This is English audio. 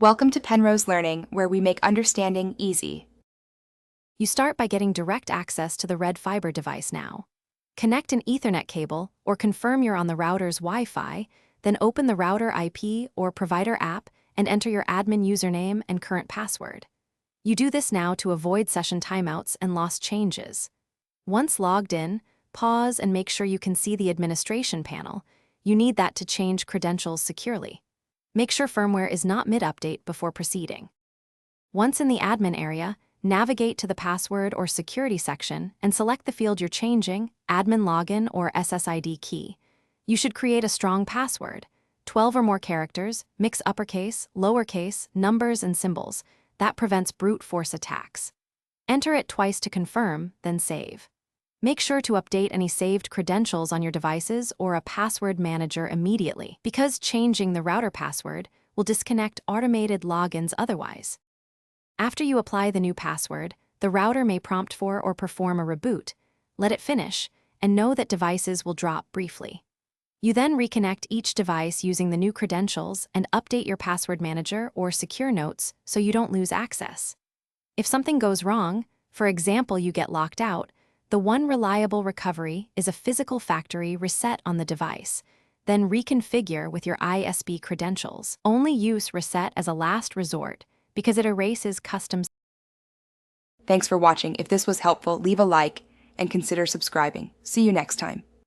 Welcome to Penrose Learning, where we make understanding easy. You start by getting direct access to the Red Fiber device now. Connect an Ethernet cable or confirm you're on the router's Wi-Fi, then open the router IP or provider app and enter your admin username and current password. You do this now to avoid session timeouts and lost changes. Once logged in, pause and make sure you can see the administration panel. You need that to change credentials securely. Make sure firmware is not mid-update before proceeding. Once in the admin area, navigate to the password or security section and select the field you're changing, admin login or SSID key. You should create a strong password, 12 or more characters, mix uppercase, lowercase, numbers, and symbols. That prevents brute force attacks. Enter it twice to confirm, then save. Make sure to update any saved credentials on your devices or a password manager immediately, because changing the router password will disconnect automated logins otherwise. After you apply the new password, the router may prompt for or perform a reboot. Let it finish, and know that devices will drop briefly. You then reconnect each device using the new credentials and update your password manager or secure notes so you don't lose access. If something goes wrong, for example you get locked out, the one reliable recovery is a physical factory reset on the device. Then reconfigure with your ISB credentials. Only use reset as a last resort because it erases custom. Thanks for watching. If this was helpful, leave a like and consider subscribing. See you next time.